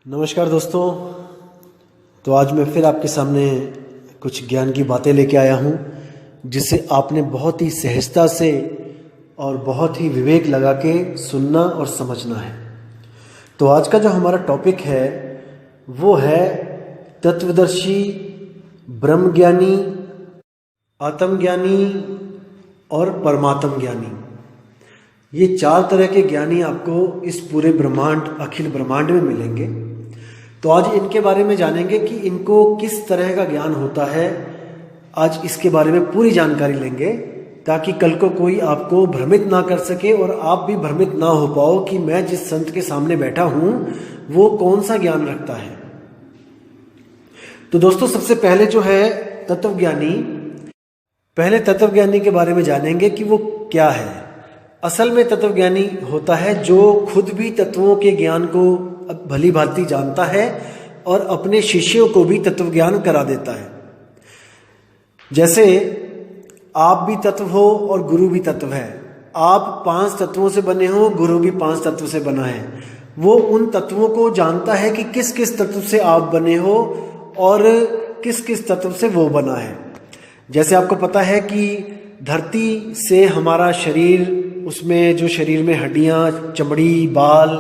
नमस्कार दोस्तों। तो आज मैं फिर आपके सामने कुछ ज्ञान की बातें लेके आया हूँ जिसे आपने बहुत ही सहजता से और बहुत ही विवेक लगा के सुनना और समझना है। तो आज का जो हमारा टॉपिक है वो है तत्वदर्शी, ब्रह्मज्ञानी, आत्मज्ञानी और परमात्म ज्ञानी। ये चार तरह के ज्ञानी आपको इस पूरे ब्रह्मांड, अखिल ब्रह्मांड में मिलेंगे। तो आज इनके बारे में जानेंगे कि इनको किस तरह का ज्ञान होता है। आज इसके बारे में पूरी जानकारी लेंगे ताकि कल को कोई आपको भ्रमित ना कर सके और आप भी भ्रमित ना हो पाओ कि मैं जिस संत के सामने बैठा हूं वो कौन सा ज्ञान रखता है। तो दोस्तों, सबसे पहले जो है तत्वज्ञानी, पहले तत्वज्ञानी के बारे में जानेंगे कि वो क्या है। असल में तत्वज्ञानी होता है जो खुद भी तत्वों के ज्ञान को भली भांति जानता है और अपने शिष्यों को भी तत्वज्ञान करा देता है। जैसे आप भी तत्व हो और गुरु भी तत्व है। आप 5 तत्वों से बने हो, गुरु भी 5 तत्व से बना है। वो उन तत्वों को जानता है कि किस किस तत्व से आप बने हो और किस किस तत्व से वो बना है। जैसे आपको पता है कि धरती से हमारा शरीर, उसमें जो शरीर में हड्डियां, चमड़ी, बाल,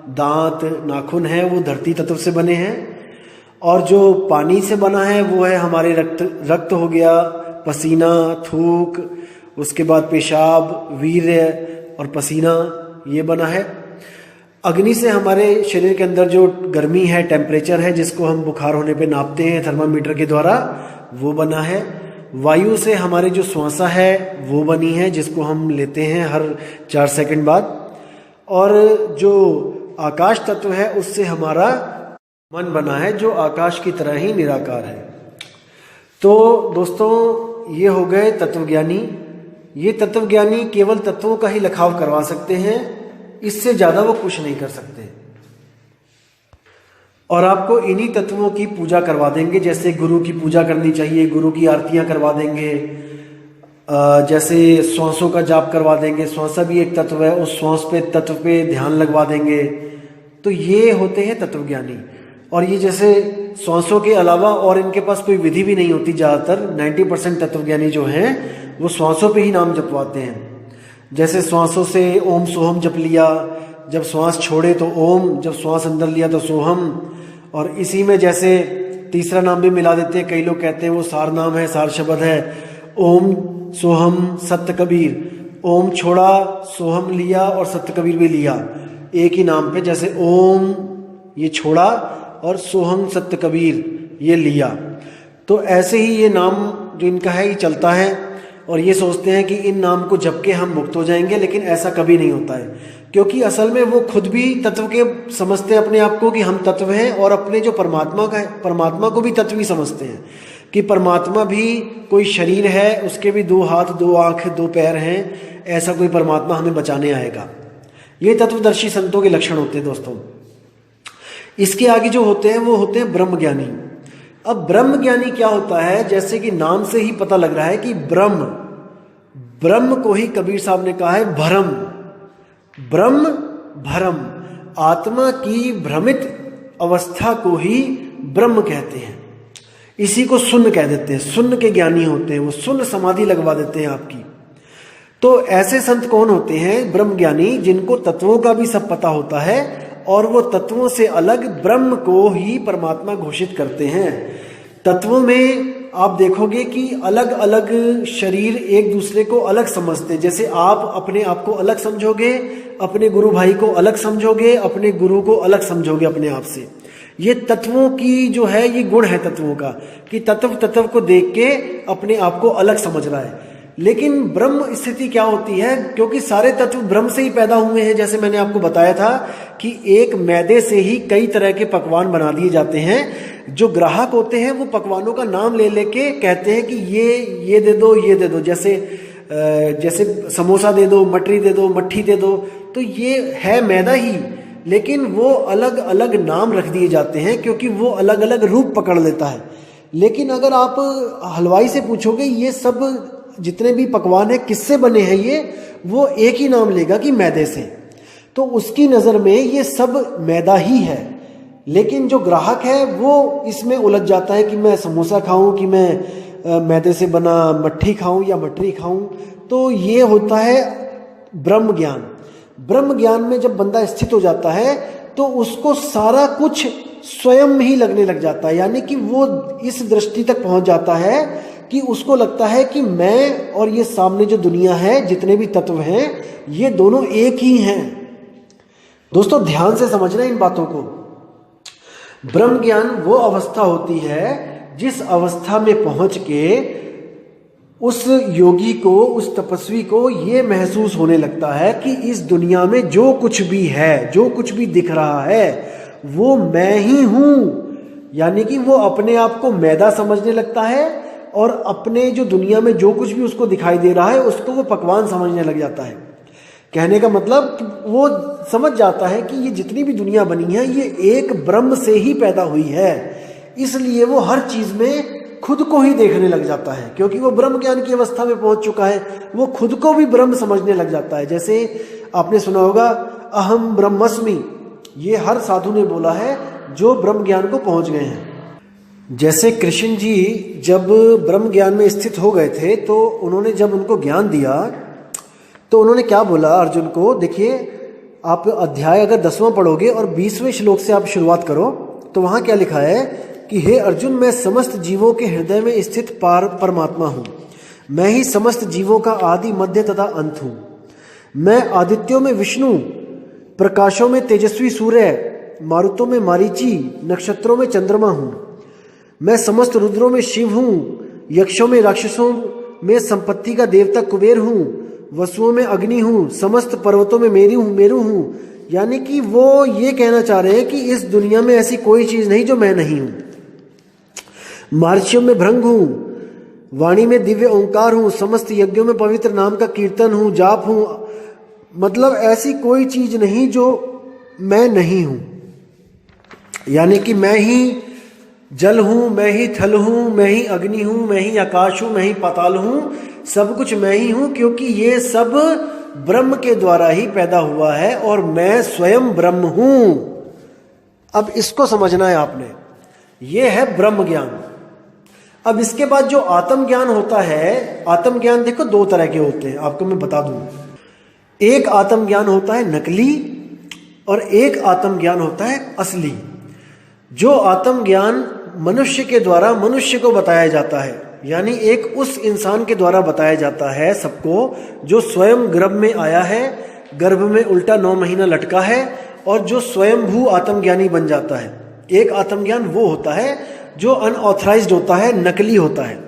दांत, नाखून है, वो धरती तत्व से बने हैं। और जो पानी से बना है वो है हमारे रक्त हो गया, पसीना, थूक, उसके बाद पेशाब, वीर्य और पसीना, ये बना है। अग्नि से हमारे शरीर के अंदर जो गर्मी है, टेम्परेचर है, जिसको हम बुखार होने पे नापते हैं थर्मामीटर के द्वारा, वो बना है। वायु से हमारे जो श्वासा है वो बनी है, जिसको हम लेते हैं हर 4 सेकंड बाद। और जो आकाश तत्व है उससे हमारा मन बना है, जो आकाश की तरह ही निराकार है। तो दोस्तों, ये हो गए तत्वज्ञानी। ये तत्वज्ञानी केवल तत्वों का ही लखाव करवा सकते हैं, इससे ज्यादा वो कुछ नहीं कर सकते। और आपको इन्हीं तत्वों की पूजा करवा देंगे। जैसे गुरु की पूजा करनी चाहिए, गुरु की आरतियां करवा देंगे। जैसे श्वासों का जाप करवा देंगे, श्वासा भी एक तत्व है, उस श्वास पे, तत्व पे ध्यान लगवा देंगे। तो ये होते हैं तत्वज्ञानी। और ये जैसे श्वासों के अलावा और इनके पास कोई विधि भी नहीं होती। ज़्यादातर 90% तत्वज्ञानी जो हैं वो श्वासों पे ही नाम जपवाते हैं। जैसे श्वासों से ओम सोहम जप लिया, जब श्वास छोड़े तो ओम, जब श्वास अंदर लिया तो सोहम। और इसी में जैसे तीसरा नाम भी मिला देते हैं। कई लोग कहते हैं वो सार नाम है, सार शब्द है, ओम सोहम सत्य कबीर। ओम छोड़ा, सोहम लिया और सत्य कबीर भी लिया, एक ही नाम पे। जैसे ओम ये छोड़ा और सोहम सत्य कबीर ये लिया। तो ऐसे ही ये नाम जो इनका है ये चलता है। और ये सोचते हैं कि इन नाम को जप के हम मुक्त हो जाएंगे, लेकिन ऐसा कभी नहीं होता है। क्योंकि असल में वो खुद भी तत्व के समझते हैं अपने आप को कि हम तत्व हैं, और अपने जो परमात्मा का है, परमात्मा को भी तत्व ही समझते हैं कि परमात्मा भी कोई शरीर है, उसके भी 2 हाथ, 2 आंख, 2 पैर हैं। ऐसा कोई परमात्मा हमें बचाने आएगा। ये तत्वदर्शी संतों के लक्षण होते हैं दोस्तों। इसके आगे जो होते हैं वो होते हैं ब्रह्मज्ञानी। अब ब्रह्मज्ञानी क्या होता है? जैसे कि नाम से ही पता लग रहा है कि ब्रह्म, ब्रह्म को ही कबीर साहब ने कहा है भरम, ब्रह्म भरम। आत्मा की भ्रमित अवस्था को ही ब्रह्म कहते हैं। इसी को शून्य कह देते हैं। शून्य के ज्ञानी होते हैं, वो शून्य समाधि लगवा देते हैं आपकी। तो ऐसे संत कौन होते हैं? ब्रह्मज्ञानी, जिनको तत्वों का भी सब पता होता है और वो तत्वों से अलग ब्रह्म को ही परमात्मा घोषित करते हैं। तत्वों में आप देखोगे कि अलग अलग शरीर एक दूसरे को अलग समझते हैं। जैसे आप अपने आप को अलग समझोगे, अपने गुरु भाई को अलग समझोगे, अपने गुरु को अलग समझोगे अपने आप से। ये तत्वों की जो है, ये गुण है तत्वों का कि तत्व को देख के अपने आप को अलग समझ रहा है। लेकिन ब्रह्म स्थिति क्या होती है? क्योंकि सारे तत्व ब्रह्म से ही पैदा हुए हैं। जैसे मैंने आपको बताया था कि एक मैदे से ही कई तरह के पकवान बना दिए जाते हैं। जो ग्राहक होते हैं वो पकवानों का नाम ले लेके कहते हैं कि ये दे दो, ये दे दो। जैसे समोसा दे दो, मटरी दे दो, मट्ठी दे दो। तो ये है मैदा ही, लेकिन वो अलग अलग नाम रख दिए जाते हैं क्योंकि वो अलग अलग रूप पकड़ लेता है। लेकिन अगर आप हलवाई से पूछोगे ये सब जितने भी पकवान है किससे बने हैं ये, वो एक ही नाम लेगा कि मैदे से। तो उसकी नज़र में ये सब मैदा ही है। लेकिन जो ग्राहक है वो इसमें उलझ जाता है कि मैं समोसा खाऊं कि मैं मैदे से बना मट्ठी खाऊं या मटरी खाऊं। तो ये होता है ब्रह्म ज्ञान। ब्रह्म ज्ञान में जब बंदा स्थित हो जाता है तो उसको सारा कुछ स्वयं ही लगने लग जाता है, यानी कि वो इस दृष्टि तक पहुंच जाता है कि उसको लगता है कि मैं और ये सामने जो दुनिया है, जितने भी तत्व हैं, ये दोनों एक ही हैं। दोस्तों ध्यान से समझना इन बातों को। ब्रह्म ज्ञान वो अवस्था होती है जिस अवस्था में पहुंच के उस योगी को, उस तपस्वी को ये महसूस होने लगता है कि इस दुनिया में जो कुछ भी है, जो कुछ भी दिख रहा है, वो मैं ही हूं। यानी कि वो अपने आप को मैदा समझने लगता है और अपने जो दुनिया में जो कुछ भी उसको दिखाई दे रहा है उसको वो पकवान समझने लग जाता है। कहने का मतलब वो समझ जाता है कि ये जितनी भी दुनिया बनी है ये एक ब्रह्म से ही पैदा हुई है, इसलिए वो हर चीज में खुद को ही देखने लग जाता है, क्योंकि वो ब्रह्म ज्ञान की अवस्था में पहुंच चुका है। वो खुद को भी ब्रह्म समझने लग जाता है। जैसे आपने सुना होगा अहम ब्रह्मस्मि, ये हर साधु ने बोला है जो ब्रह्म ज्ञान को पहुंच गए हैं। जैसे कृष्ण जी जब ब्रह्म ज्ञान में स्थित हो गए थे तो उन्होंने जब उनको ज्ञान दिया तो उन्होंने क्या बोला अर्जुन को, देखिए आप अध्याय अगर 10वां पढ़ोगे और 20वें श्लोक से आप शुरुआत करो तो वहां क्या लिखा है कि हे अर्जुन, मैं समस्त जीवों के हृदय में स्थित परमात्मा हूं। मैं ही समस्त जीवों का आदि मध्य तथा अंत हूं। मैं आदित्यों में विष्णु, प्रकाशों में तेजस्वी सूर्य, मारुतों में मारीची, नक्षत्रों में चंद्रमा हूं। मैं समस्त रुद्रों में शिव हूं, यक्षों में राक्षसों में संपत्ति का देवता कुबेर हूं, वसुओं में अग्नि हूं, समस्त पर्वतों में मेरू हूं। यानी कि वो ये कहना चाह रहे हैं कि इस दुनिया में ऐसी कोई चीज नहीं जो मैं नहीं हूं। महर्षियों में भृंग हूं, वाणी में दिव्य ओंकार हूं, समस्त यज्ञों में पवित्र नाम का कीर्तन हूं, जाप हूं। मतलब ऐसी कोई चीज नहीं जो मैं नहीं हूं। यानी कि मैं ही जल हूं, मैं ही थल हूं, मैं ही अग्नि हूं, मैं ही आकाश हूं, मैं ही पाताल हूं, सब कुछ मैं ही हूं, क्योंकि ये सब ब्रह्म के द्वारा ही पैदा हुआ है और मैं स्वयं ब्रह्म हूं। अब इसको समझना है आपने, ये है ब्रह्म ज्ञान। अब इसके बाद जो आत्म ज्ञान होता है, आत्म ज्ञान देखो 2 तरह के होते हैं, आपको मैं बता दूं। एक आत्म ज्ञान होता है नकली और एक आत्म ज्ञान होता है असली। जो आत्म ज्ञान मनुष्य के द्वारा मनुष्य को बताया जाता है, यानी एक उस इंसान के द्वारा बताया जाता है सबको जो स्वयं गर्भ में आया है, गर्भ में उल्टा 9 महीना लटका है और जो स्वयंभू आत्मज्ञानी बन जाता है। एक आत्मज्ञान वो होता है जो अनऑथराइज्ड होता है, नकली होता है।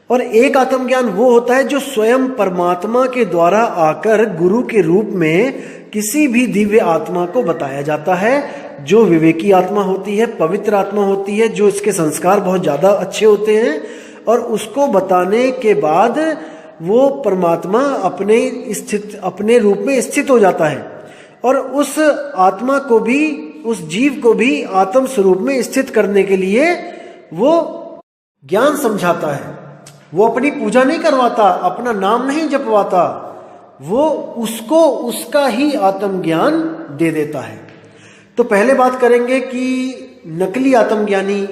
और एक आत्मज्ञान वो होता है जो स्वयं परमात्मा के द्वारा आकर गुरु के रूप में किसी भी दिव्य आत्मा को बताया जाता है, जो विवेकी आत्मा होती है, पवित्र आत्मा होती है, जो इसके संस्कार बहुत ज्यादा अच्छे होते हैं। और उसको बताने के बाद वो परमात्मा अपने रूप में स्थित हो जाता है और उस आत्मा को भी, उस जीव को भी आत्म स्वरूप में स्थित करने के लिए वो ज्ञान समझाता है। वो अपनी पूजा नहीं करवाता, अपना नाम नहीं जपवाता, वो उसको उसका ही आत्म ज्ञान दे देता है। तो पहले बात करेंगे कि नकली आत्मज्ञानी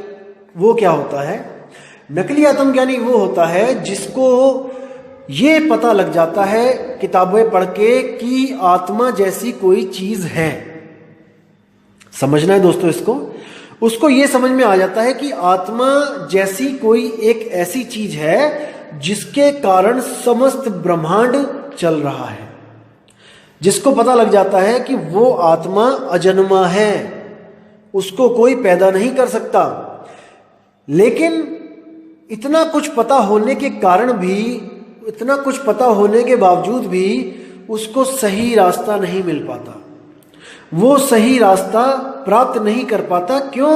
वो क्या होता है। नकली आत्मज्ञानी वो होता है जिसको ये पता लग जाता है किताबें पढ़ के कि आत्मा जैसी कोई चीज है। समझना है दोस्तों इसको। उसको ये समझ में आ जाता है कि आत्मा जैसी कोई एक ऐसी चीज है जिसके कारण समस्त ब्रह्मांड चल रहा है। जिसको पता लग जाता है कि वो आत्मा अजन्मा है, उसको कोई पैदा नहीं कर सकता। लेकिन इतना कुछ पता होने के कारण भी, इतना कुछ पता होने के बावजूद भी उसको सही रास्ता नहीं मिल पाता, वो सही रास्ता प्राप्त नहीं कर पाता। क्यों?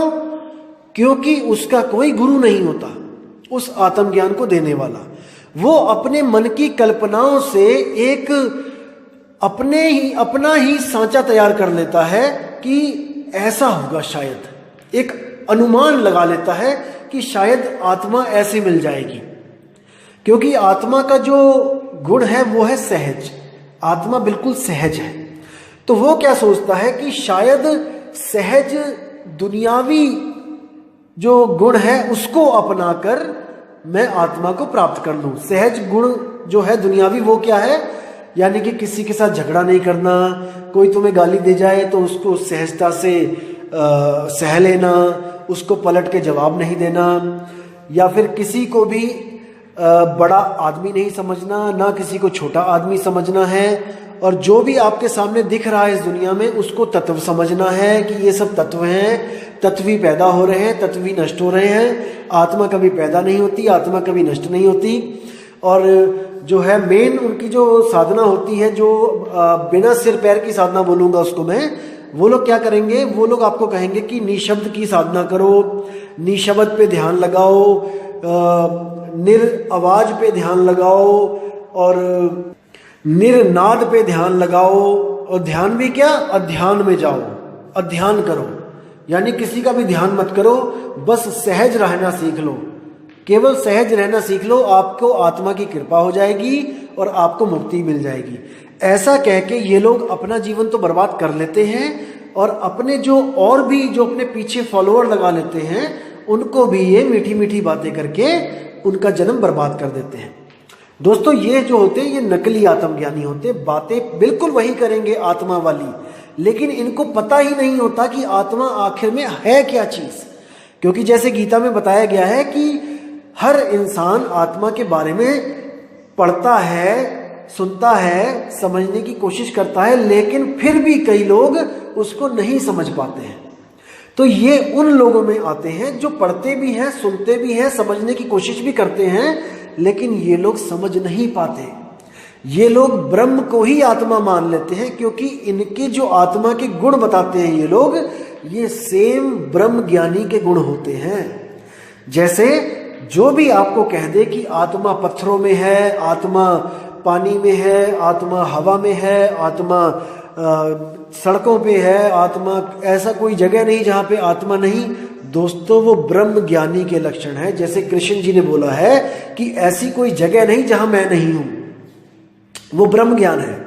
क्योंकि उसका कोई गुरु नहीं होता उस आत्मज्ञान को देने वाला। वो अपने मन की कल्पनाओं से एक अपना ही सांचा तैयार कर लेता है कि ऐसा होगा, शायद एक अनुमान लगा लेता है कि शायद आत्मा ऐसे मिल जाएगी। क्योंकि आत्मा का जो गुण है वो है सहज, आत्मा बिल्कुल सहज है। तो वो क्या सोचता है कि शायद सहज दुनियावी जो गुण है उसको अपनाकर मैं आत्मा को प्राप्त कर लूं। सहज गुण जो है दुनियावी वो क्या है, यानी कि किसी के साथ झगड़ा नहीं करना, कोई तुम्हें गाली दे जाए तो उसको सहजता से सह लेना, उसको पलट के जवाब नहीं देना, या फिर किसी को भी बड़ा आदमी नहीं समझना, ना किसी को छोटा आदमी समझना है, और जो भी आपके सामने दिख रहा है इस दुनिया में उसको तत्व समझना है कि ये सब तत्व हैं, तत्वी पैदा हो रहे हैं, तत्वी नष्ट हो रहे हैं, आत्मा कभी पैदा नहीं होती, आत्मा कभी नष्ट नहीं होती। और जो है मेन उनकी जो साधना होती है, जो बिना सिर पैर की साधना बोलूँगा उसको मैं, वो लोग क्या करेंगे, वो लोग आपको कहेंगे कि निशब्द की साधना करो, निशब्द पे ध्यान लगाओ, निर आवाज पे ध्यान लगाओ, और निर्नाद पे ध्यान लगाओ, और ध्यान भी क्या, अध्यान में जाओ, अध्यान करो, यानी किसी का भी ध्यान मत करो, बस सहज रहना सीख लो, केवल सहज रहना सीख लो, आपको आत्मा की कृपा हो जाएगी और आपको मुक्ति मिल जाएगी। ऐसा कह के ये लोग अपना जीवन तो बर्बाद कर लेते हैं, और अपने जो और भी जो अपने पीछे फॉलोअर लगा लेते हैं उनको भी ये मीठी मीठी बातें करके उनका जन्म बर्बाद कर देते हैं। दोस्तों ये जो होते हैं ये नकली आत्मज्ञानी होते हैं, बातें बिल्कुल वही करेंगे आत्मा वाली, लेकिन इनको पता ही नहीं होता कि आत्मा आखिर में है क्या चीज। क्योंकि जैसे गीता में बताया गया है कि हर इंसान आत्मा के बारे में पढ़ता है, सुनता है, समझने की कोशिश करता है, लेकिन फिर भी कई लोग उसको नहीं समझ पाते हैं। तो ये उन लोगों में आते हैं जो पढ़ते भी हैं, सुनते भी हैं, समझने की कोशिश भी करते हैं, लेकिन ये लोग समझ नहीं पाते। ये लोग ब्रह्म को ही आत्मा मान लेते हैं, क्योंकि इनके जो आत्मा के गुण बताते हैं ये लोग, ये सेम ब्रह्म ज्ञानी के गुण होते हैं। जैसे जो भी आपको कह दे कि आत्मा पत्थरों में है, आत्मा पानी में है, आत्मा हवा में है, आत्मा सड़कों पे है, आत्मा, ऐसा कोई जगह नहीं जहां पे आत्मा नहीं। दोस्तों वो ब्रह्म ज्ञानी के लक्षण है। जैसे कृष्ण जी ने बोला है कि ऐसी कोई जगह नहीं जहां मैं नहीं हूं, वो ब्रह्म ज्ञान है।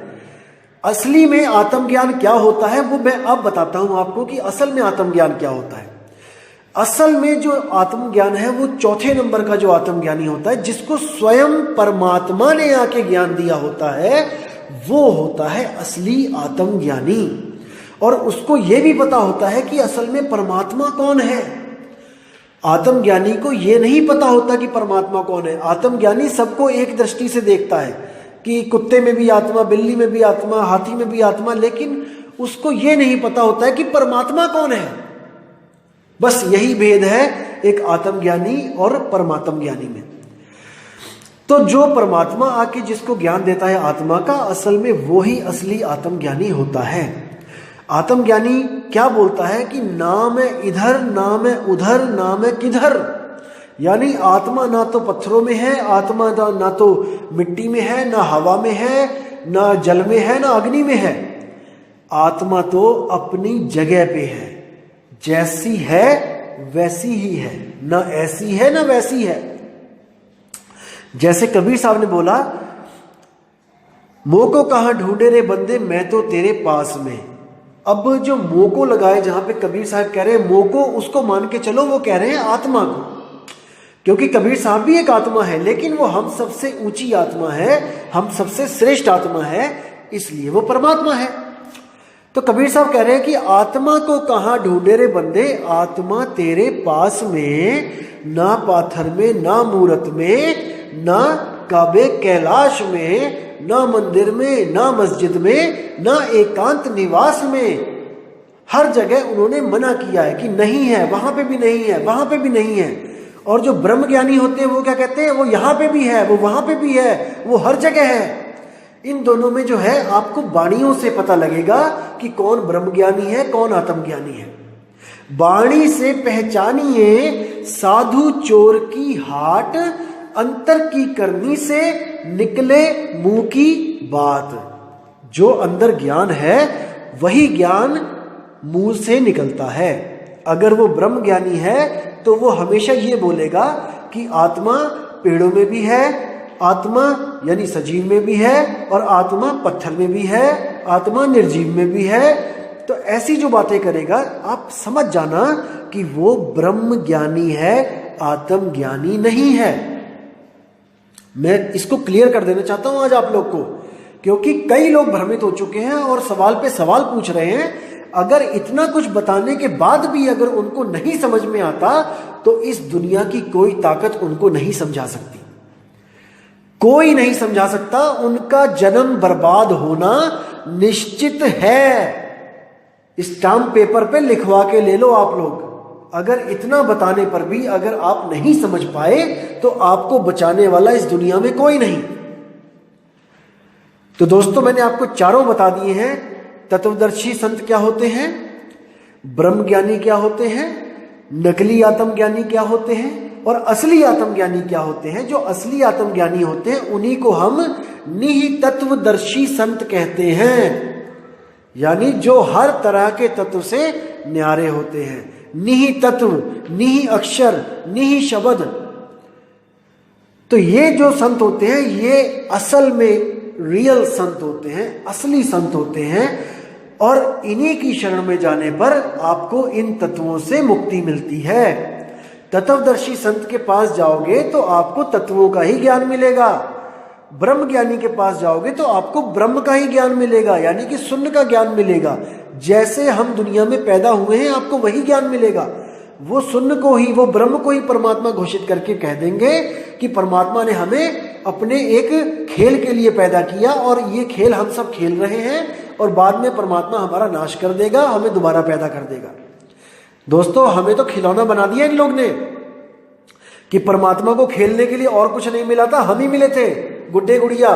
असली में आत्मज्ञान क्या होता है वो मैं अब बताता हूं आपको कि असल में आत्मज्ञान क्या होता है। असल में जो आत्मज्ञान है वो चौथे नंबर का जो आत्मज्ञानी होता है, जिसको स्वयं परमात्मा ने आके ज्ञान दिया होता है, वो होता है असली आत्मज्ञानी। और उसको ये भी पता होता है कि असल में परमात्मा कौन है। आत्मज्ञानी को ये नहीं पता होता कि परमात्मा कौन है। आत्मज्ञानी सबको एक दृष्टि से देखता है कि कुत्ते में भी आत्मा, बिल्ली में भी आत्मा, हाथी में भी आत्मा, लेकिन उसको ये नहीं पता होता है कि परमात्मा कौन है। बस यही भेद है एक आत्मज्ञानी और परमात्म ज्ञानी में। तो जो परमात्मा आके जिसको ज्ञान देता है आत्मा का, असल में वो ही असली आत्मज्ञानी होता है। आत्मज्ञानी क्या बोलता है कि ना मैं इधर, ना मैं उधर, ना मैं किधर। यानी आत्मा ना तो पत्थरों में है, आत्मा ना तो मिट्टी में है, ना हवा में है, ना जल में है, ना अग्नि में है। आत्मा तो अपनी जगह पे है, जैसी है वैसी ही है, ना ऐसी है ना वैसी है। जैसे कबीर साहब ने बोला, मोह को कहां ढूंढे रे बंदे, मैं तो तेरे पास में। अब जो मोह को लगाए, जहां पे कबीर साहब कह रहे हैं मोह को, उसको मान के चलो वो कह रहे हैं आत्मा को, क्योंकि कबीर साहब भी एक आत्मा है, लेकिन वो हम सबसे ऊंची आत्मा है, हम सबसे श्रेष्ठ आत्मा है, इसलिए वो परमात्मा है। तो कबीर साहब कह रहे हैं कि आत्मा को कहां ढूंढे रे बंदे, आत्मा तेरे पास में, ना पाथर में, ना मूरत में, ना काबे कैलाश में, ना मंदिर में, ना मस्जिद में, ना एकांत निवास में। हर जगह उन्होंने मना किया है कि नहीं है, वहां पे भी नहीं है, वहां पे भी नहीं है। और जो ब्रह्म ज्ञानी होते हैं वो क्या कहते हैं, वो यहां पे भी है, वो वहां पे भी है, वो हर जगह है। इन दोनों में जो है आपको वाणियों से पता लगेगा कि कौन ब्रह्म ज्ञानी है, कौन आत्मज्ञानी है। वाणी से पहचानिए साधु चोर की हाट, अंतर की करनी से निकले मुंह की बात। जो अंदर ज्ञान है वही ज्ञान मुंह से निकलता है। अगर वो ब्रह्म ज्ञानी है तो वो हमेशा ये बोलेगा कि आत्मा पेड़ों में भी है, आत्मा यानी सजीव में भी है, और आत्मा पत्थर में भी है, आत्मा निर्जीव में भी है, तो ऐसी जो बातें करेगा आप समझ जाना कि वो ब्रह्म ज्ञानी है, आत्म ज्ञानी नहीं है। मैं इसको क्लियर कर देना चाहता हूं आज आप लोग को, क्योंकि कई लोग भ्रमित हो चुके हैं और सवाल पे सवाल पूछ रहे हैं। अगर इतना कुछ बताने के बाद भी अगर उनको नहीं समझ में आता तो इस दुनिया की कोई ताकत उनको नहीं समझा सकती, कोई नहीं समझा सकता। उनका जन्म बर्बाद होना निश्चित है। स्टाम्प पेपर पे लिखवा के ले लो आप लोग। अगर इतना बताने पर भी अगर आप नहीं समझ पाए तो आपको बचाने वाला इस दुनिया में कोई नहीं। तो दोस्तों मैंने आपको चारों बता दिए हैं। तत्वदर्शी संत क्या होते हैं, ब्रह्म ज्ञानी क्या होते हैं, नकली आत्मज्ञानी क्या होते हैं और असली आत्मज्ञानी क्या होते हैं। जो असली आत्मज्ञानी होते हैं उन्हीं को हम निहितत्वदर्शी संत कहते हैं, यानी जो हर तरह के तत्व से न्यारे होते हैं। निहि तत्व, निहि अक्षर, निहि शब्द। तो ये जो संत होते हैं ये असल में रियल संत होते हैं, असली संत होते हैं। और इन्हीं की शरण में जाने पर आपको इन तत्वों से मुक्ति मिलती है। तत्वदर्शी संत के पास जाओगे तो आपको तत्वों का ही ज्ञान मिलेगा। ब्रह्म ज्ञानी के पास जाओगे तो आपको ब्रह्म का ही ज्ञान मिलेगा, यानी कि शून्य का ज्ञान मिलेगा। जैसे हम दुनिया में पैदा हुए हैं आपको वही ज्ञान मिलेगा। वो शून्य को ही, वो ब्रह्म को ही परमात्मा घोषित करके कह देंगे कि परमात्मा ने हमें अपने एक खेल के लिए पैदा किया और ये खेल हम सब खेल रहे हैं और बाद में परमात्मा हमारा नाश कर देगा, हमें दोबारा पैदा कर देगा। दोस्तों हमें तो खिलौना बना दिया इन लोग ने कि परमात्मा को खेलने के लिए और कुछ नहीं मिला था, हम ही मिले थे गुड्डे गुड़िया।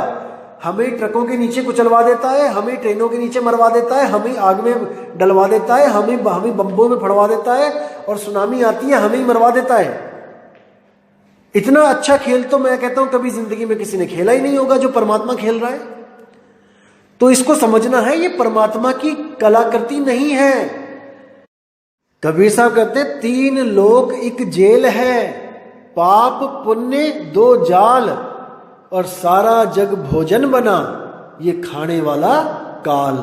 हमें ट्रकों के नीचे कुचलवा देता है, हमें ट्रेनों के नीचे मरवा देता है, हमें आग में डलवा देता है, हमें बम्बों में फड़वा देता है और सुनामी आती है हमें ही मरवा देता है। इतना अच्छा खेल तो मैं कहता हूं कभी जिंदगी में किसी ने खेला ही नहीं होगा जो परमात्मा खेल रहा है। तो इसको समझना है, ये परमात्मा की कलाकृति नहीं है। कबीर साहब कहते 3 लोक एक जेल है, पाप पुण्य 2 जाल और सारा जग भोजन बना, ये खाने वाला काल।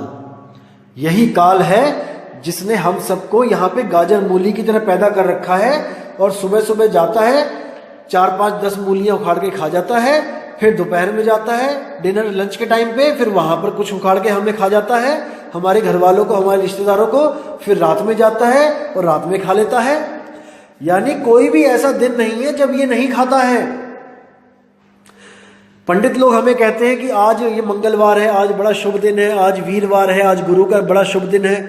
यही काल है जिसने हम सबको यहाँ पे गाजर मूली की तरह पैदा कर रखा है और सुबह सुबह जाता है 4-5-10 मूलियां उखाड़ के खा जाता है, फिर दोपहर में जाता है डिनर लंच के टाइम पे, फिर वहां पर कुछ उखाड़ के हमें खा जाता है, हमारे घर वालों को, हमारे रिश्तेदारों को, फिर रात में जाता है और रात में खा लेता है। यानी कोई भी ऐसा दिन नहीं है जब ये नहीं खाता है। पंडित लोग हमें कहते हैं कि आज ये मंगलवार है, आज बड़ा शुभ दिन है, आज वीरवार है, आज गुरु का बड़ा शुभ दिन है।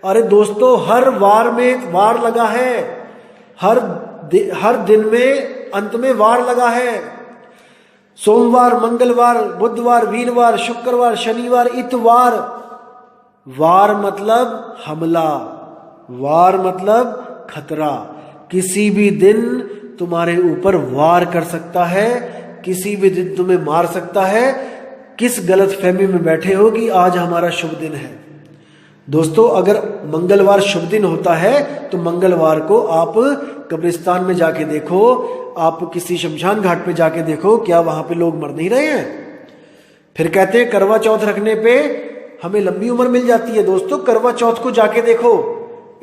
अरे दोस्तों हर वार में वार लगा है, हर दिन में अंत में वार लगा है। सोमवार, मंगलवार, बुधवार, वीरवार, शुक्रवार, शनिवार, इतवार। वार मतलब हमला, वार मतलब खतरा। किसी भी दिन तुम्हारे ऊपर वार कर सकता है, किसी भी दिन तुम्हें मार सकता है। किस गलत फहमी में बैठे हो कि आज हमारा शुभ दिन है। दोस्तों अगर मंगलवार शुभ दिन होता है तो मंगलवार को आप कब्रिस्तान में जाके देखो, आप किसी शमशान घाट पे जाके देखो, क्या वहां पे लोग मर नहीं रहे हैं। फिर कहते हैं करवा चौथ रखने पे हमें लंबी उम्र मिल जाती है। दोस्तों करवा चौथ को जाके देखो,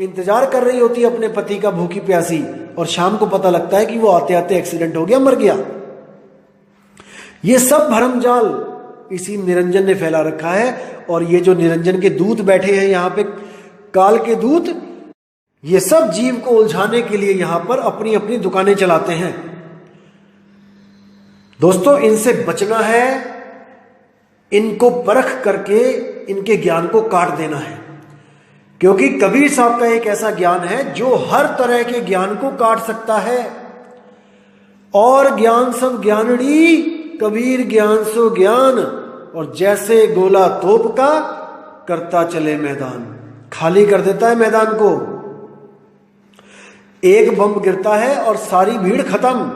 इंतजार कर रही होती है अपने पति का भूखी प्यासी और शाम को पता लगता है कि वो आते आते एक्सीडेंट हो गया, मर गया। ये सब भरमजाल इसी निरंजन ने फैला रखा है। और ये जो निरंजन के दूत बैठे हैं यहाँ पे, काल के दूत, ये सब जीव को उलझाने के लिए यहां पर अपनी अपनी दुकानें चलाते हैं। दोस्तों इनसे बचना है, इनको परख करके इनके ज्ञान को काट देना है। क्योंकि कबीर साहब का एक ऐसा ज्ञान है जो हर तरह के ज्ञान को काट सकता है। और ज्ञान सब ज्ञानड़ी, कबीर ज्ञान सो ज्ञान, और जैसे गोला तोप का करता चले मैदान, खाली कर देता है मैदान को। एक बम गिरता है और सारी भीड़ खत्म।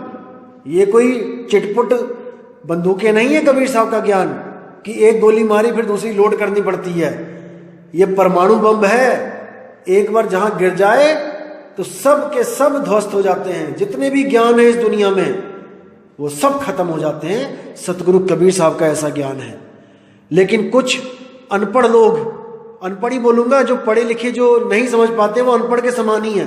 ये कोई चिटपुट बंदूकें नहीं है कबीर साहब का ज्ञान कि एक गोली मारी फिर दूसरी लोड करनी पड़ती है। ये परमाणु बम है, एक बार जहां गिर जाए तो सब के सब ध्वस्त हो जाते हैं। जितने भी ज्ञान है इस दुनिया में वो सब खत्म हो जाते हैं। सतगुरु कबीर साहब का ऐसा ज्ञान है। लेकिन कुछ अनपढ़ लोग अनपढ़ ही बोलूंगा, जो पढ़े लिखे जो नहीं समझ पाते वो अनपढ़ के समान ही है।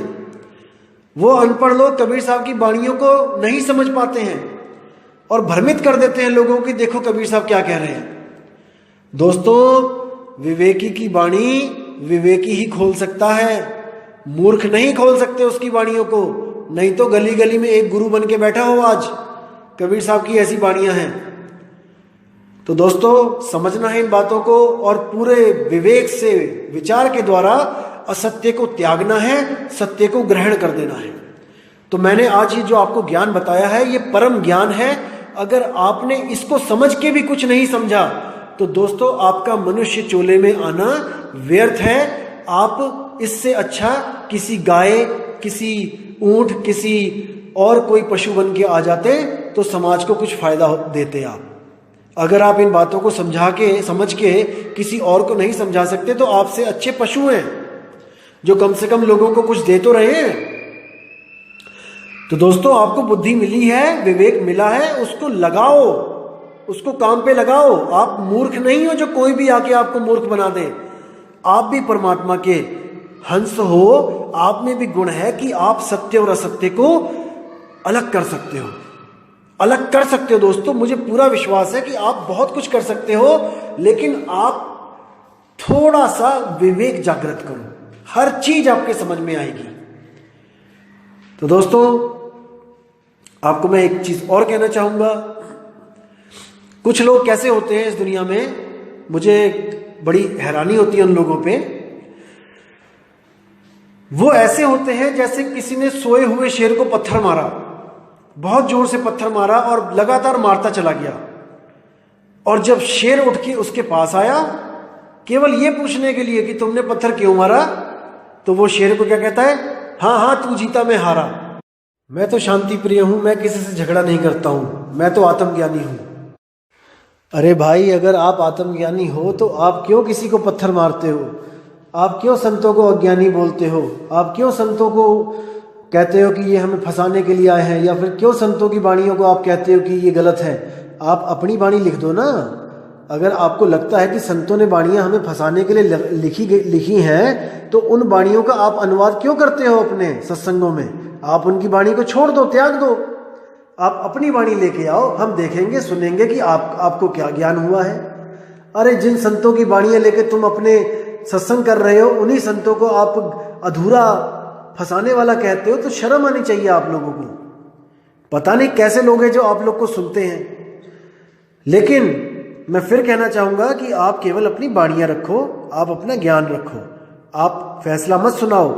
वो अनपढ़ लोग कबीर साहब की वाणियों को नहीं समझ पाते हैं और भ्रमित कर देते हैं लोगों की, देखो कबीर साहब क्या कह रहे हैं। दोस्तों, विवेकी की वाणी विवेकी ही खोल सकता है, मूर्ख नहीं खोल सकते उसकी वाणियों को। नहीं तो गली गली में एक गुरु बन के बैठा हो आज, कबीर साहब की ऐसी वाणियां हैं। तो दोस्तों, समझना है इन बातों को और पूरे विवेक से विचार के द्वारा असत्य को त्यागना है, सत्य को ग्रहण कर देना है। तो मैंने आज ये जो आपको ज्ञान बताया है ये परम ज्ञान है। अगर आपने इसको समझ के भी कुछ नहीं समझा तो दोस्तों आपका मनुष्य चोले में आना व्यर्थ है। आप इससे अच्छा किसी गाय, किसी ऊंट, किसी और कोई पशु बन के आ जाते तो समाज को कुछ फायदा देते आप। अगर आप इन बातों को समझ के किसी और को नहीं समझा सकते तो आपसे अच्छे पशु हैं जो कम से कम लोगों को कुछ दे तो रहे हैं। तो दोस्तों, आपको बुद्धि मिली है, विवेक मिला है, उसको लगाओ, उसको काम पे लगाओ। आप मूर्ख नहीं हो जो कोई भी आके आपको मूर्ख बना दे। आप भी परमात्मा के हंस हो, आप में भी गुण है कि आप सत्य और असत्य को अलग कर सकते हो, अलग कर सकते हो। दोस्तों, मुझे पूरा विश्वास है कि आप बहुत कुछ कर सकते हो, लेकिन आप थोड़ा सा विवेक जागृत करो, हर चीज आपके समझ में आएगी। तो दोस्तों, आपको मैं एक चीज और कहना चाहूंगा। कुछ लोग कैसे होते हैं इस दुनिया में, मुझे बड़ी हैरानी होती है उन लोगों पे। वो ऐसे होते हैं जैसे किसी ने सोए हुए शेर को पत्थर मारा, बहुत जोर से पत्थर मारा और लगातार मारता चला गया, और जब शेर उठ के उसके पास आया केवल ये पूछने के लिए कि तुमने पत्थर क्यों मारा, तो वो शेर को क्या कहता है, हाँ हाँ तू जीता मैं हारा, मैं तो शांति प्रिय हूं, मैं किसी से झगड़ा नहीं करता हूं, मैं तो आत्मज्ञानी हूं। अरे भाई, अगर आप आत्मज्ञानी हो तो आप क्यों किसी को पत्थर मारते हो? आप क्यों संतों को अज्ञानी बोलते हो? आप क्यों संतों को कहते हो कि ये हमें फंसाने के लिए आए हैं? या फिर क्यों संतों की वाणियों को आप कहते हो कि ये गलत है? आप अपनी वाणी लिख दो ना। अगर आपको लगता है कि संतों ने वाणियां हमें फंसाने के लिए लिखी हैं तो उन वाणियों का आप अनुवाद क्यों करते हो अपने सत्संगों में? आप उनकी वाणी को छोड़ दो, त्याग दो, आप अपनी वाणी लेके आओ। हम देखेंगे, सुनेंगे कि आपको क्या ज्ञान हुआ है। अरे जिन संतों की वाणियां लेके तुम अपने सत्संग कर रहे हो, उन्हीं संतों को आप अधूरा फंसाने वाला कहते हो, तो शर्म आनी चाहिए आप लोगों को। पता नहीं कैसे लोग हैं जो आप लोग को सुनते हैं। लेकिन मैं फिर कहना चाहूंगा कि आप केवल अपनी वाणियां रखो, आप अपना ज्ञान रखो। आप फैसला मत सुनाओ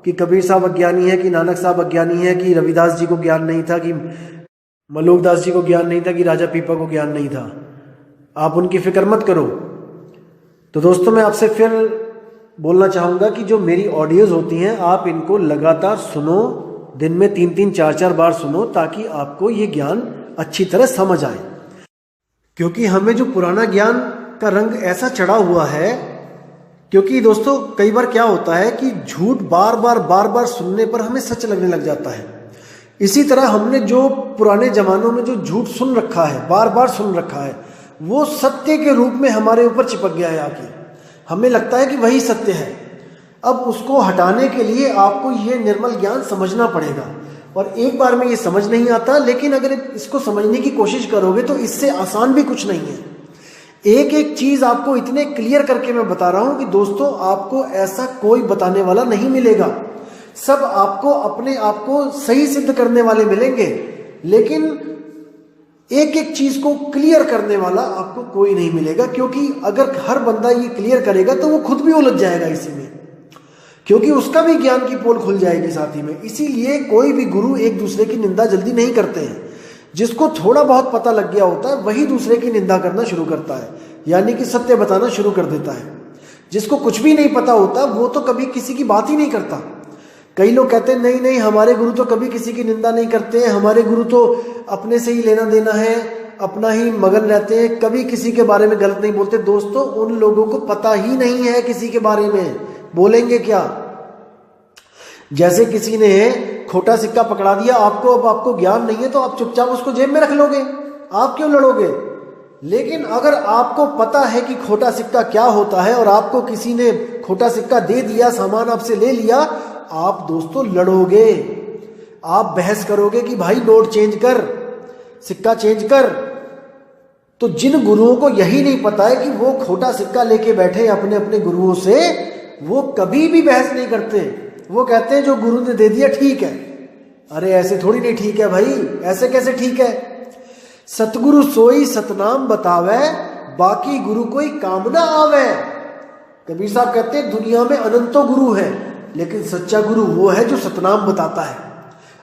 कि कबीर साहब अज्ञानी है, कि नानक साहब अज्ञानी है, कि रविदास जी को ज्ञान नहीं था, कि मलोकदास जी को ज्ञान नहीं था, कि राजा पीपा को ज्ञान नहीं था। आप उनकी फिक्र मत करो। तो दोस्तों, मैं आपसे फिर बोलना चाहूंगा कि जो मेरी ऑडियोज होती हैं आप इनको लगातार सुनो, दिन में 3-3 4-4 बार सुनो, ताकि आपको ये ज्ञान अच्छी तरह समझ आए। क्योंकि हमें जो पुराना ज्ञान का रंग ऐसा चढ़ा हुआ है, क्योंकि दोस्तों कई बार क्या होता है कि झूठ बार बार सुनने पर हमें सच लगने लग जाता है। इसी तरह हमने जो पुराने जमानों में जो झूठ सुन रखा है, बार बार सुन रखा है, वो सत्य के रूप में हमारे ऊपर चिपक गया है आके। हमें लगता है कि वही सत्य है। अब उसको हटाने के लिए आपको ये निर्मल ज्ञान समझना पड़ेगा, और एक बार में ये समझ नहीं आता, लेकिन अगर इसको समझने की कोशिश करोगे तो इससे आसान भी कुछ नहीं है। एक एक चीज आपको इतने क्लियर करके मैं बता रहा हूं कि दोस्तों आपको ऐसा कोई बताने वाला नहीं मिलेगा। सब आपको अपने आप को सही सिद्ध करने वाले मिलेंगे, लेकिन एक एक चीज को क्लियर करने वाला आपको कोई नहीं मिलेगा। क्योंकि अगर हर बंदा ये क्लियर करेगा तो वो खुद भी उलझ जाएगा इसी में, क्योंकि उसका भी ज्ञान की पोल खुल जाएगी साथ ही में। इसीलिए कोई भी गुरु एक दूसरे की निंदा जल्दी नहीं करते हैं। जिसको थोड़ा बहुत पता लग गया होता है वही दूसरे की निंदा करना शुरू करता है, यानी कि सत्य बताना शुरू कर देता है। जिसको कुछ भी नहीं पता होता वो तो कभी किसी की बात ही नहीं करता। कई लोग कहते हैं नहीं नहीं, हमारे गुरु तो कभी किसी की निंदा नहीं करते हैं, हमारे गुरु तो अपने से ही लेना देना है, अपना ही मगन रहते हैं, कभी किसी के बारे में गलत नहीं बोलते। दोस्तों, उन लोगों को पता ही नहीं है किसी के बारे में, बोलेंगे क्या? जैसे किसी ने खोटा सिक्का पकड़ा दिया आपको, अब आपको ज्ञान नहीं है तो आप चुपचाप उसको जेब में रख लोगे, आप क्यों लड़ोगे? लेकिन अगर आपको पता है कि खोटा सिक्का क्या होता है और आपको किसी ने खोटा सिक्का दे दिया, सामान आपसे ले लिया, आप दोस्तों लड़ोगे, आप बहस करोगे कि भाई नोट चेंज कर, सिक्का चेंज कर। तो जिन गुरुओं को यही नहीं पता है कि वो खोटा सिक्का लेके बैठे अपने अपने गुरुओं से, वो कभी भी बहस नहीं करते। वो कहते हैं जो गुरु ने दे दिया ठीक है। अरे ऐसे थोड़ी नहीं ठीक है भाई, ऐसे कैसे ठीक है। सतगुरु सोई सतनाम बतावे, बाकी गुरु कोई काम ना आवे। कबीर साहब कहते हैं दुनिया में अनंतों गुरु है, लेकिन सच्चा गुरु वो है जो सतनाम बताता है।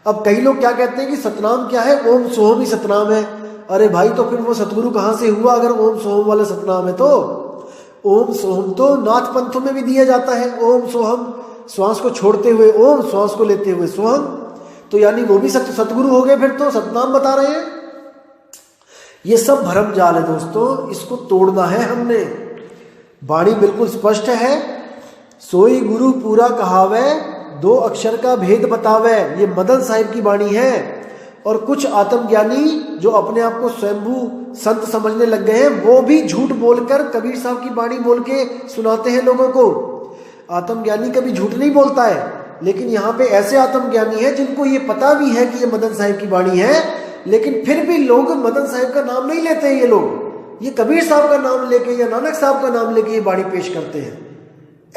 अब कई लोग क्या कहते हैं कि सतनाम क्या है, ओम सोहम ही सतनाम है। अरे भाई तो फिर वो सतगुरु कहां से हुआ अगर ओम सोहम वाला सतनाम है? तो ओम सोहम तो नाथ पंथों में भी दिया जाता है। ओम सोहम, श्वास को छोड़ते हुए ओम, श्वास को लेते हुए सोहम, तो यानी वो भी सतगुरु हो गए, फिर तो सतनाम बता रहे हैं। ये सब भ्रम जाल है दोस्तों, इसको तोड़ना है हमने। वाणी बिल्कुल स्पष्ट है, सोई गुरु पूरा कहावे, दो अक्षर का भेद बतावे। ये मदन साहिब की वाणी है। और कुछ आत्मज्ञानी जो अपने आप को स्वयंभू संत समझने लग गए हैं, वो भी झूठ बोलकर कबीर साहब की वाणी बोल के सुनाते हैं लोगों को। आत्मज्ञानी कभी झूठ नहीं बोलता है, लेकिन यहाँ पे ऐसे आत्मज्ञानी है जिनको ये पता भी है कि ये मदन साहिब की वाणी है, लेकिन फिर भी लोग मदन साहिब का नाम नहीं लेते हैं। ये लोग ये कबीर साहब का नाम लेके या नानक साहब का नाम लेके ये वाणी पेश करते हैं।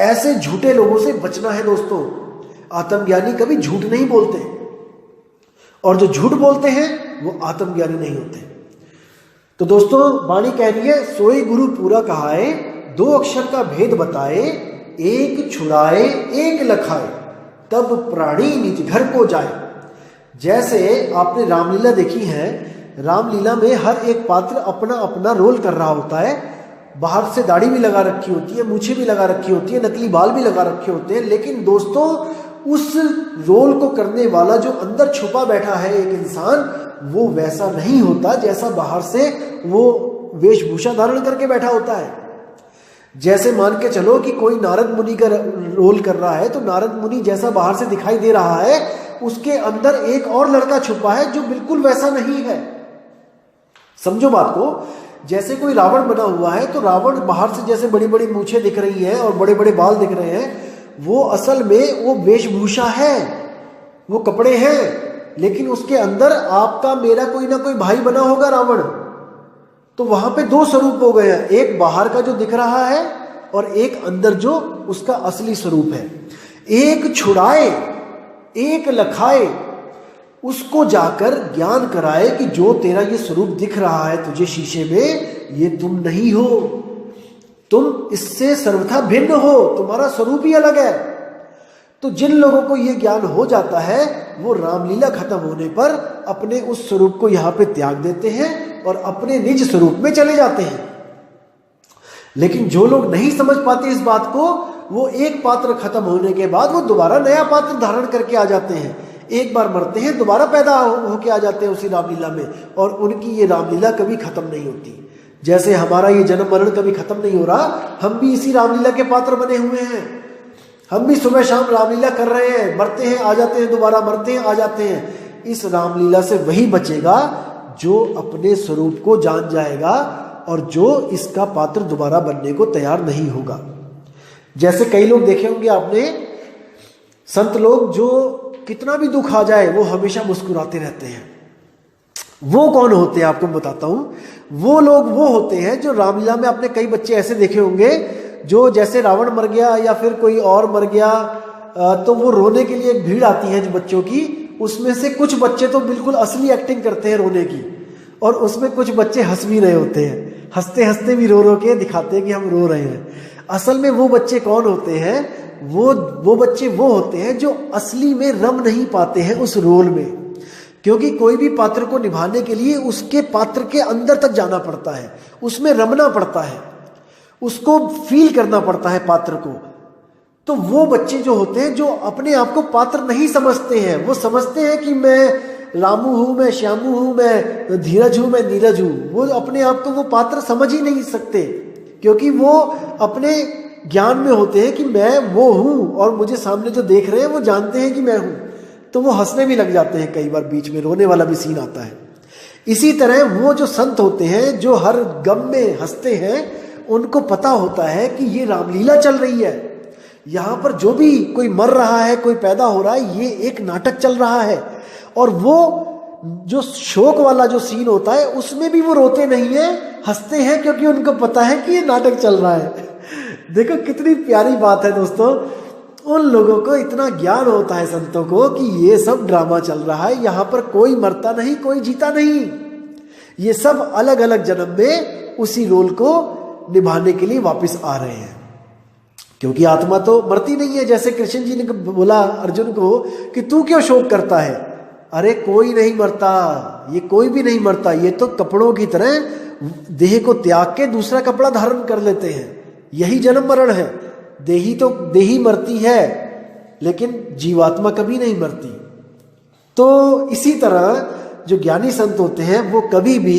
ऐसे झूठे लोगों से बचना है दोस्तों। आत्मज्ञानी कभी झूठ नहीं बोलते, और जो झूठ बोलते हैं वो आत्मज्ञानी नहीं होते। तो दोस्तों वाणी कह रही है, सोई गुरु पूरा कहाए, दो अक्षर का भेद बताए, एक छुड़ाए एक लखाए, तब प्राणी निज घर को जाए। जैसे आपने रामलीला देखी है, रामलीला में हर एक पात्र अपना अपना रोल कर रहा होता है। बाहर से दाढ़ी भी लगा रखी होती है, मूछें भी लगा रखी होती है, नकली बाल भी लगा रखे होते हैं, लेकिन दोस्तों उस रोल को करने वाला जो अंदर छुपा बैठा है एक इंसान, वो वैसा नहीं होता जैसा बाहर से वो वेशभूषा धारण करके बैठा होता है। जैसे मान के चलो कि कोई नारद मुनि का रोल कर रहा है, तो नारद मुनि जैसा बाहर से दिखाई दे रहा है, उसके अंदर एक और लड़का छुपा है जो बिल्कुल वैसा नहीं है। समझो बात को। जैसे कोई रावण बना हुआ है, तो रावण बाहर से जैसे बड़ी बड़ी मूछें दिख रही हैं और बड़े बड़े बाल दिख रहे हैं, वो असल में वो वेशभूषा है, वो कपड़े हैं, लेकिन उसके अंदर आपका मेरा कोई ना कोई भाई बना होगा रावण। तो वहां पे दो स्वरूप हो गए हैं, एक बाहर का जो दिख रहा है और एक अंदर जो उसका असली स्वरूप है। एक छुड़ाए एक लखाए, उसको जाकर ज्ञान कराए कि जो तेरा ये स्वरूप दिख रहा है तुझे शीशे में, ये तुम नहीं हो, तुम इससे सर्वथा भिन्न हो, तुम्हारा स्वरूप ही अलग है। तो जिन लोगों को ये ज्ञान हो जाता है, वो रामलीला खत्म होने पर अपने उस स्वरूप को यहाँ पे त्याग देते हैं और अपने निज स्वरूप में चले जाते हैं। लेकिन जो लोग नहीं समझ पाते इस बात को, वो एक पात्र खत्म होने के बाद वो दोबारा नया पात्र धारण करके आ जाते हैं। एक बार मरते हैं, दोबारा पैदा होके आ जाते हैं उसी रामलीला में, और उनकी ये रामलीला कभी खत्म नहीं होती। जैसे हमारा ये जन्म मरण कभी खत्म नहीं हो रहा, हम भी इसी रामलीला के पात्र बने हुए हैं। हम भी सुबह शाम रामलीला कर रहे हैं, मरते हैं आ जाते हैं, दोबारा मरते हैं आ जाते हैं। इस रामलीला से वही बचेगा जो अपने स्वरूप को जान जाएगा और जो इसका पात्र दोबारा बनने को तैयार नहीं होगा। जैसे कई लोग देखे होंगे आपने, संत लोग जो कितना भी दुख आ जाए वो हमेशा मुस्कुराते रहते हैं। वो कौन होते हैं आपको बताता हूं। वो लोग वो होते हैं जो रामलीला में आपने कई बच्चे ऐसे देखे होंगे जो जैसे रावण मर गया या फिर कोई और मर गया, तो वो रोने के लिए एक भीड़ आती है जो बच्चों की, उसमें से कुछ बच्चे तो बिल्कुल असली एक्टिंग करते हैं रोने की, और उसमें कुछ बच्चे हंस भी रहे होते हैं, हंसते हंसते भी रो रो के दिखाते हैं कि हम रो रहे हैं। असल में वो बच्चे कौन होते हैं? वो बच्चे वो होते हैं जो असली में रम नहीं पाते हैं उस रोल में, क्योंकि कोई भी पात्र को निभाने के लिए उसके पात्र के अंदर तक जाना पड़ता है, उसमें रमना पड़ता है, उसको फील करना पड़ता है पात्र को। तो वो बच्चे जो होते हैं जो अपने आप को पात्र नहीं समझते हैं, वो समझते हैं कि मैं रामू हूं, मैं श्यामू हूं, मैं धीरज हूं, मैं नीरज हूं। वो अपने आप को वो पात्र समझ ही नहीं सकते, क्योंकि वो अपने ज्ञान में होते हैं कि मैं वो हूं और मुझे सामने जो देख रहे हैं वो जानते हैं कि मैं हूं। तो वो हंसने भी लग जाते हैं, कई बार बीच में रोने वाला भी सीन आता है। इसी तरह वो जो संत होते हैं जो हर गम में हंसते हैं, उनको पता होता है कि ये रामलीला चल रही है, यहाँ पर जो भी कोई मर रहा है, कोई पैदा हो रहा है, ये एक नाटक चल रहा है। और वो जो शोक वाला जो सीन होता है उसमें भी वो रोते नहीं है, हंसते हैं, क्योंकि उनको पता है कि ये नाटक चल रहा है। देखो कितनी प्यारी बात है दोस्तों, उन लोगों को इतना ज्ञान होता है संतों को कि ये सब ड्रामा चल रहा है, यहाँ पर कोई मरता नहीं, कोई जीता नहीं, ये सब अलग अलग जन्म में उसी रोल को निभाने के लिए वापस आ रहे हैं। क्योंकि आत्मा तो मरती नहीं है। जैसे कृष्ण जी ने बोला अर्जुन को कि तू क्यों शोक करता है, अरे कोई नहीं मरता, ये कोई भी नहीं मरता, ये तो कपड़ों की तरह देह को त्याग के दूसरा कपड़ा धारण कर लेते हैं, यही जन्म मरण है। देही मरती है लेकिन जीवात्मा कभी नहीं मरती। तो इसी तरह जो ज्ञानी संत होते हैं वो कभी भी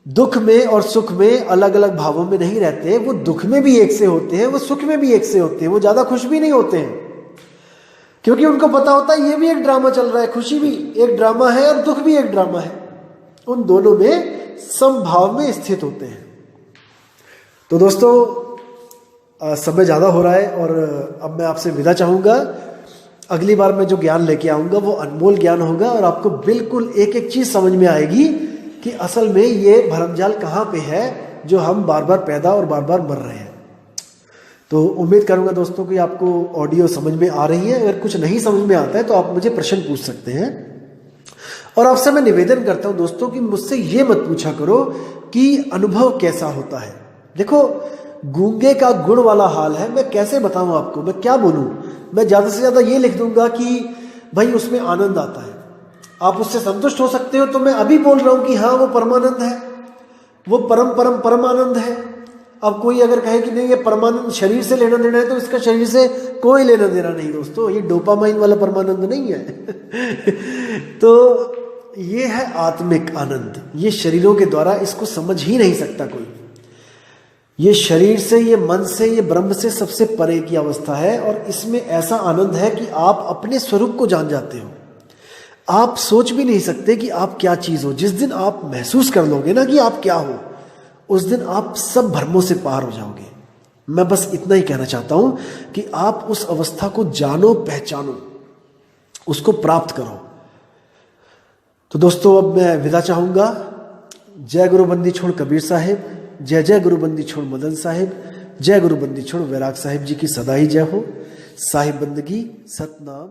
दुख में और सुख में अलग अलग भावों में नहीं रहते, वो दुख में भी एक से होते हैं, वो सुख में भी एक से होते हैं, वो ज्यादा खुश भी नहीं होते हैं, क्योंकि उनको पता होता है ये भी एक ड्रामा चल रहा है, खुशी भी एक ड्रामा है और दुख भी एक ड्रामा है, उन दोनों में समभाव में स्थित होते हैं। तो दोस्तों समय ज़्यादा हो रहा है और अब मैं आपसे विदा चाहूँगा। अगली बार मैं जो ज्ञान लेके आऊँगा वो अनमोल ज्ञान होगा और आपको बिल्कुल एक एक चीज़ समझ में आएगी कि असल में ये भरमजाल कहाँ पे है जो हम बार बार पैदा और बार बार मर रहे हैं। तो उम्मीद करूँगा दोस्तों कि आपको ऑडियो समझ में आ रही है। अगर कुछ नहीं समझ में आता है तो आप मुझे प्रश्न पूछ सकते हैं। और आपसे मैं निवेदन करता हूँ दोस्तों कि मुझसे ये मत पूछा करो कि अनुभव कैसा होता है। देखो गूंगे का गुण वाला हाल है, मैं कैसे बताऊं आपको, मैं क्या बोलूं। मैं ज़्यादा से ज़्यादा ये लिख दूंगा कि भाई उसमें आनंद आता है, आप उससे संतुष्ट हो सकते हो। तो मैं अभी बोल रहा हूं कि हाँ वो परमानंद है, वो परम आनंद है। अब कोई अगर कहे कि नहीं ये परमानंद शरीर से लेना देना है तो इसका शरीर से कोई लेना देना नहीं दोस्तों, ये डोपामाइन वाला परमानंद नहीं है। तो ये है आत्मिक आनंद, ये शरीरों के द्वारा इसको समझ ही नहीं सकता कोई। ये शरीर से, ये मन से, ये ब्रह्म से सबसे परे की अवस्था है और इसमें ऐसा आनंद है कि आप अपने स्वरूप को जान जाते हो। आप सोच भी नहीं सकते कि आप क्या चीज हो। जिस दिन आप महसूस कर लोगे ना कि आप क्या हो, उस दिन आप सब भ्रमों से पार हो जाओगे। मैं बस इतना ही कहना चाहता हूं कि आप उस अवस्था को जानो, पहचानो, उसको प्राप्त करो। तो दोस्तों अब मैं विदा चाहूंगा। जय गुरु बंदी छोड़ कबीर साहिब, जय जय गुरु बंदी छोड़ मदन साहिब, जय गुरु बंदी छोड़ वैराग साहिब जी की सदा ही जय हो। साहिब बंदगी सतनाम।